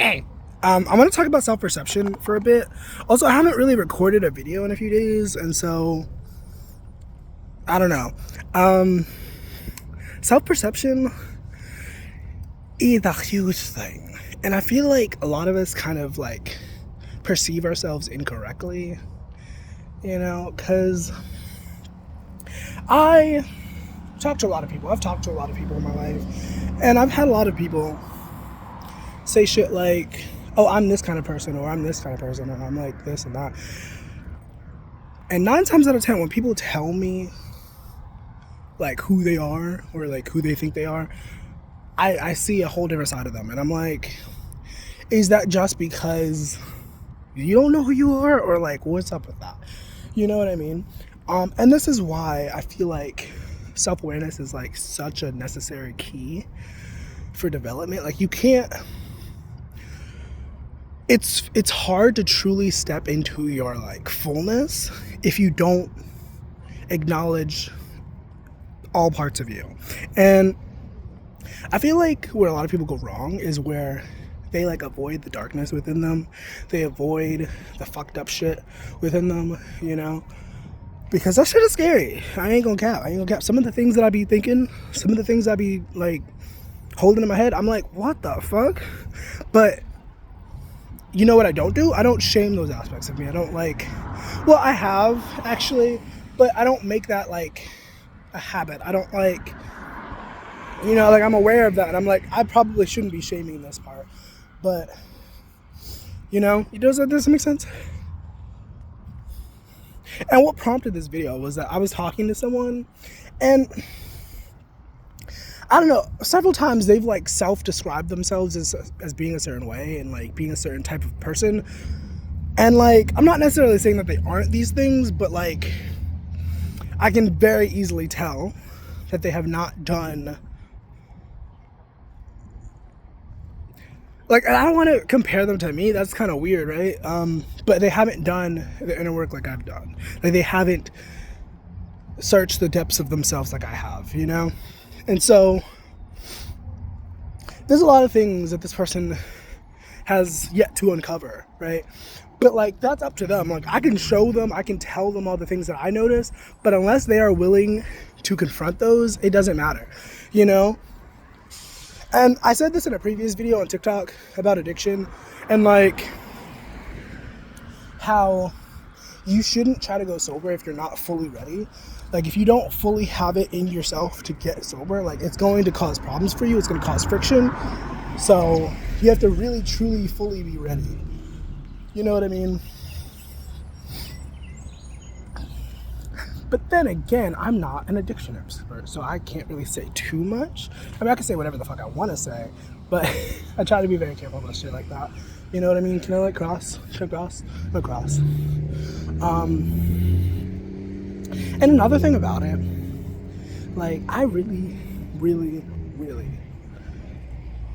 Okay. I'm going to talk about self-perception for a bit. Also, I haven't really recorded a video in a few days, and so I don't know. Self-perception is a huge thing, and I feel like a lot of us kind of like perceive ourselves incorrectly, you know, because I talk to a lot of people. I've talked to a lot of people in my life, and I've had a lot of people say shit like, oh, I'm this kind of person, or I'm this kind of person, or I'm like this and that. And 9 times out of 10, when people tell me like who they are or like who they think they are, I see a whole different side of them. And I'm like, is that just because you don't know who you are, or like what's up with that? You know what I mean? And this is why I feel like self-awareness is like such a necessary key for development. Like you can't, it's hard to truly step into your like fullness if you don't acknowledge all parts of you. And I feel like where a lot of people go wrong is where they like avoid the darkness within them. They avoid the fucked up shit within them, you know? Because that shit is scary. I ain't gonna cap. Some of the things that I be thinking, some of the things I be like holding in my head, I'm like, what the fuck? But you know what I don't do? I don't shame those aspects of me. I don't like, well, I have actually, but I don't make that like a habit. I don't like, you know, like I'm aware of that, and I'm like, I probably shouldn't be shaming this part, but you know, does that make sense? And what prompted this video was that I was talking to someone, and I don't know, several times they've like self-described themselves as being a certain way and like being a certain type of person. And like, I'm not necessarily saying that they aren't these things, but like, I can very easily tell that they have not done, like, I don't want to compare them to me. That's kind of weird, right? But they haven't done the inner work like I've done. Like they haven't searched the depths of themselves like I have, you know? And so there's a lot of things that this person has yet to uncover, right? But like, that's up to them. Like I can show them, I can tell them all the things that I notice, but unless they are willing to confront those, it doesn't matter, you know? And I said this in a previous video on TikTok about addiction, and like how you shouldn't try to go sober if you're not fully ready. Like if you don't fully have it in yourself to get sober, like it's going to cause problems for you. It's going to cause friction. So you have to really, truly, fully be ready. You know what I mean? But then again, I'm not an addiction expert, so I can't really say too much. I mean, I can say whatever the fuck I want to say, but I try to be very careful about shit like that. You know what I mean? Can I like cross? Should I cross? No cross. And another thing about it, like I really, really, really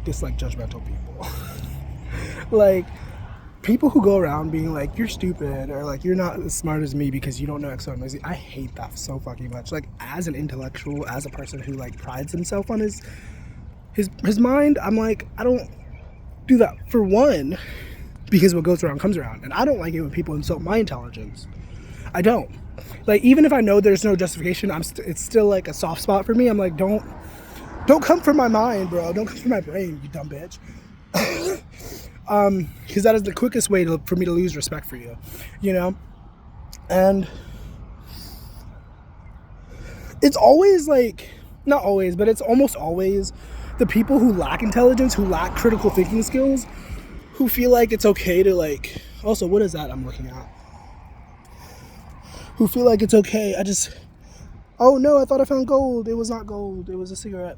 dislike judgmental people. Like people who go around being like, you're stupid, or like, you're not as smart as me because you don't know X, Y, and Z. I hate that so fucking much. Like as an intellectual, as a person who like prides himself on his mind, I'm like, I don't do that. For one, because what goes around comes around, and I don't like it when people insult my intelligence. I don't. Like even if I know there's no justification, it's still like a soft spot for me. I'm like, don't come from my mind, bro. Don't come from my brain, you dumb bitch. Because that is the quickest way for me to lose respect for you, you know? And it's always like, not always, but it's almost always the people who lack intelligence, who lack critical thinking skills, who feel like it's okay to like, also, what is that I'm looking at? Who feel like it's okay, oh no, I thought I found gold. It was not gold, it was a cigarette.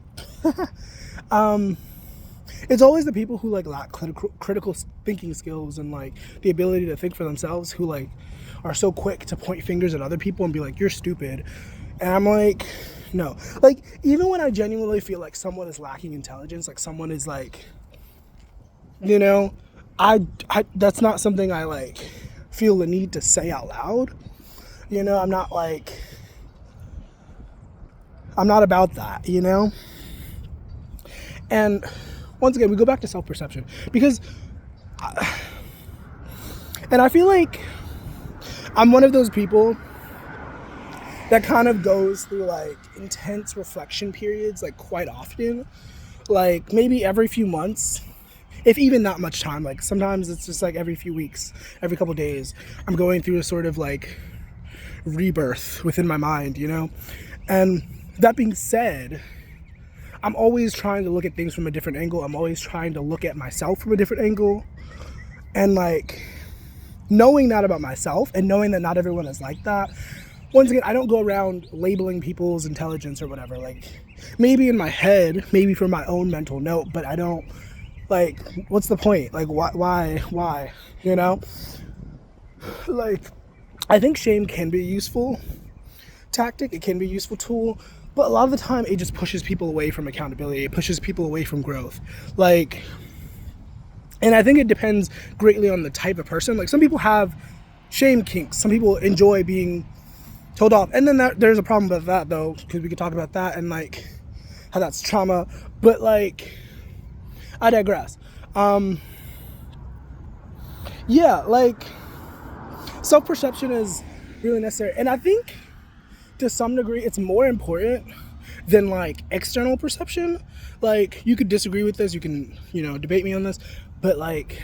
It's always the people who like lack critical thinking skills and like the ability to think for themselves, who like are so quick to point fingers at other people and be like, you're stupid. And I'm like, no. Like even when I genuinely feel like someone is lacking intelligence, like someone is like, you know, I that's not something I like feel the need to say out loud. You know, I'm not about that, you know? And once again, we go back to self-perception, because And I feel like I'm one of those people that kind of goes through like intense reflection periods like quite often, like maybe every few months, if even not much time. Like sometimes it's just like every few weeks, every couple days, I'm going through a sort of like rebirth within my mind, you know? And that being said, I'm always trying to look at things from a different angle. I'm always trying to look at myself from a different angle. And like knowing that about myself and knowing that not everyone is like that, once again, I don't go around labeling people's intelligence or whatever. Like maybe in my head, maybe for my own mental note, but I don't, like, what's the point? Like, why, you know? Like, I think shame can be a useful tactic. It can be a useful tool, but a lot of the time it just pushes people away from accountability. It pushes people away from growth. Like, and I think it depends greatly on the type of person. Like some people have shame kinks. Some people enjoy being told off. And then there's a problem with that though, because we could talk about that and like how that's trauma. But like, I digress. Yeah, like self-perception is really necessary. And I think to some degree it's more important than like external perception. Like you could disagree with this, you can, debate me on this, but like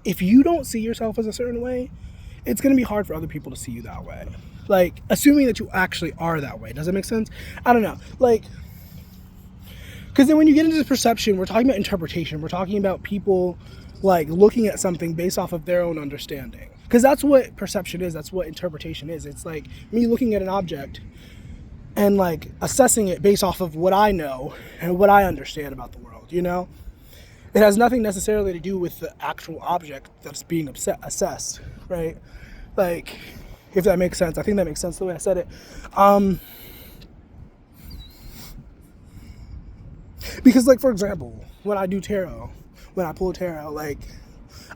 if you don't see yourself as a certain way, it's going to be hard for other people to see you that way. Like assuming that you actually are that way. Does that make sense? I don't know. Like, because then when you get into perception, we're talking about interpretation. We're talking about people like looking at something based off of their own understanding. Because that's what perception is. That's what interpretation is. It's like me looking at an object and like assessing it based off of what I know and what I understand about the world, It has nothing necessarily to do with the actual object that's being assessed, right? Like, if that makes sense. I think that makes sense the way I said it. Because, like, for example, when I do tarot, when I pull tarot, like,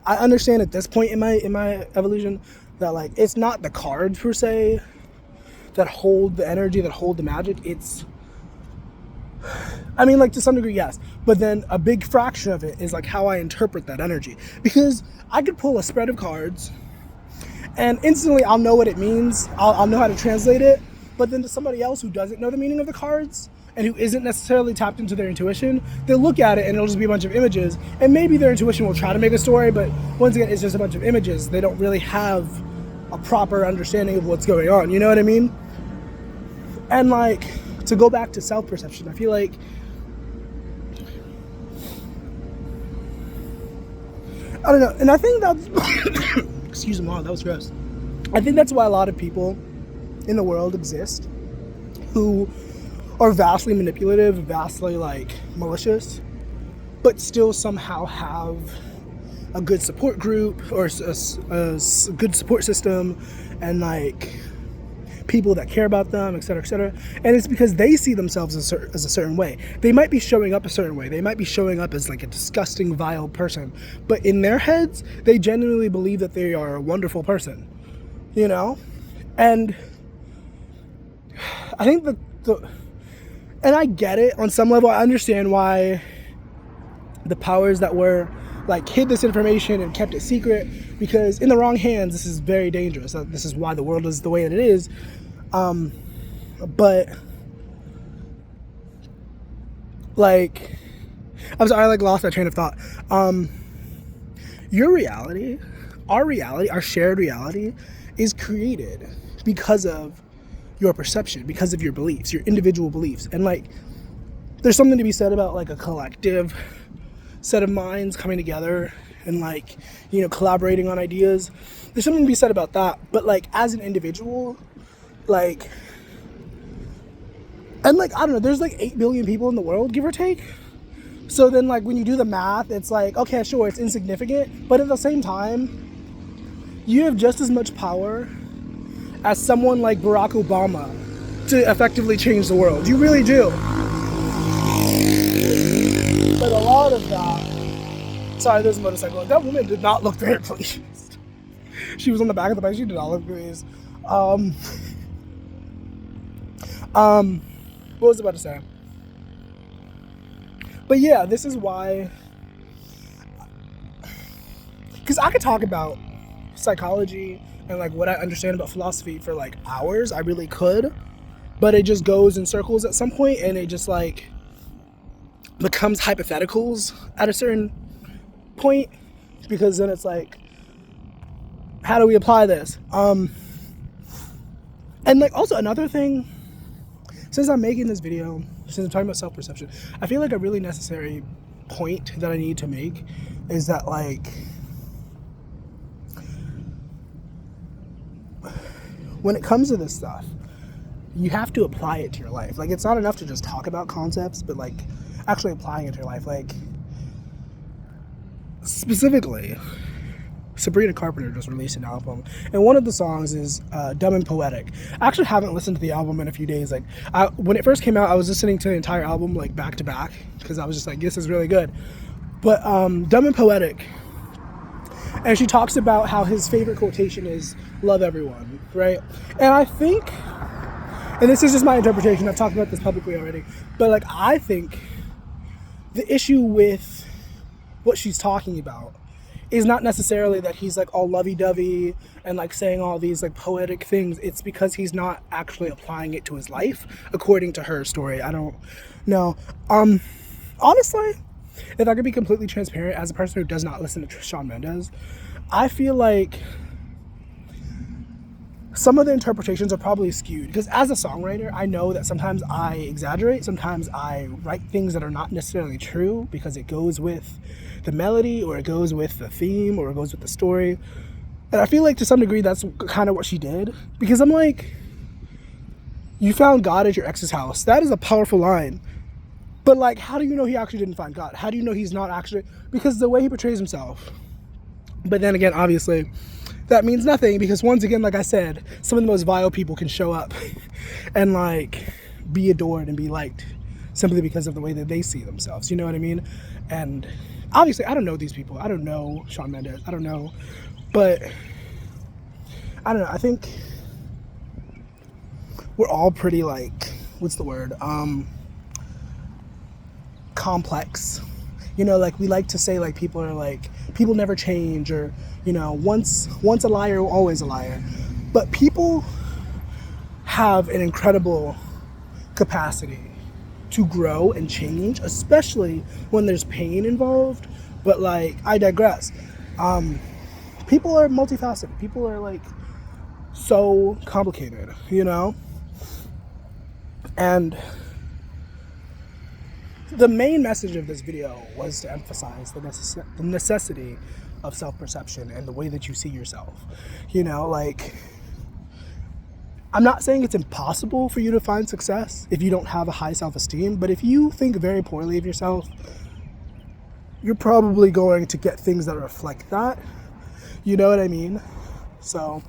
I understand at this point in my evolution that, like, it's not the cards per se that hold the energy, that hold the magic. It's, I mean, like, to some degree, yes. But then a big fraction of it is, like, how I interpret that energy. Because I could pull a spread of cards, and instantly I'll know what it means. I'll know how to translate it. But then to somebody else who doesn't know the meaning of the cards, and who isn't necessarily tapped into their intuition, they'll look at it and it'll just be a bunch of images. And maybe their intuition will try to make a story, but once again, it's just a bunch of images. They don't really have a proper understanding of what's going on. You know what I mean? And like, to go back to self-perception, I feel like I don't know, and I think that's excuse me, that was gross. I think that's why a lot of people in the world exist who are vastly manipulative, vastly like malicious, but still somehow have a good support group or a good support system and like people that care about them, etc., etc. And it's because they see themselves as a certain way. They might be showing up a certain way. They might be showing up as like a disgusting, vile person, but in their heads, they genuinely believe that they are a wonderful person, And I think and I get it on some level. I understand why the powers that were like hid this information and kept it secret, because in the wrong hands, this is very dangerous. This is why the world is the way that it is. But like, I'm sorry, I like lost that train of thought. Your reality, our shared reality is created because of your perception, because of your beliefs, your individual beliefs. And like, there's something to be said about like a collective set of minds coming together and like, collaborating on ideas. There's something to be said about that. But like, as an individual, like, and like, I don't know, there's like 8 billion people in the world, give or take. So then like, when you do the math, it's like, okay, sure, it's insignificant, but at the same time, you have just as much power as someone like Barack Obama to effectively change the world. You really do. But a lot of that... Sorry, there's a motorcycle. That woman did not look very pleased. She was on the back of the bike. She did not look pleased. What was I about to say? But yeah, this is why because I could talk about psychology and like what I understand about philosophy for like hours. I really could, but it just goes in circles at some point, and it just like becomes hypotheticals at a certain point, because then it's like, how do we apply this? And like also another thing, since I'm making this video, since I'm talking about self-perception, I feel like a really necessary point that I need to make is that like when it comes to this stuff, you have to apply it to your life. Like, it's not enough to just talk about concepts, but like actually applying it to your life. Like, specifically, Sabrina Carpenter just released an album, and one of the songs is Dumb and Poetic. I actually haven't listened to the album in a few days. Like, when it first came out, I was listening to the entire album like back to back, because I was just like, this is really good. But Dumb and Poetic, and she talks about how his favorite quotation is "love everyone," right? And I think, and this is just my interpretation, I've talked about this publicly already, but like, I think the issue with what she's talking about is not necessarily that he's like all lovey-dovey and like saying all these like poetic things. It's because he's not actually applying it to his life, according to her story. I don't know. Honestly, if I could be completely transparent, as a person who does not listen to Shawn Mendes, I feel like some of the interpretations are probably skewed, because as a songwriter, I know that sometimes I exaggerate, sometimes I write things that are not necessarily true because it goes with the melody, or it goes with the theme, or it goes with the story. And I feel like to some degree that's kind of what she did, because I'm like, you found God at your ex's house. That is a powerful line. But like, how do you know he actually didn't find God? How do you know he's not actually, because the way he portrays himself. But then again, obviously, that means nothing, because once again, like I said, some of the most vile people can show up and like be adored and be liked simply because of the way that they see themselves. You know what I mean? And obviously, I don't know these people. I don't know Shawn Mendes. I don't know. But I don't know. I think we're all pretty like, what's the word? Complex. You know, like we like to say like people are like, people never change, or you know, once a liar, always a liar. But people have an incredible capacity to grow and change, especially when there's pain involved. But like, I digress. People are multifaceted. People are like so complicated, you know? And the main message of this video was to emphasize the necessity of self-perception and the way that you see yourself. You know, like, I'm not saying it's impossible for you to find success if you don't have a high self-esteem, but if you think very poorly of yourself, you're probably going to get things that reflect that. You know what I mean? So,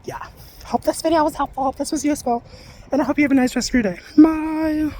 yeah. Hope this video was helpful. Hope this was useful. And I hope you have a nice rest of your day. Bye.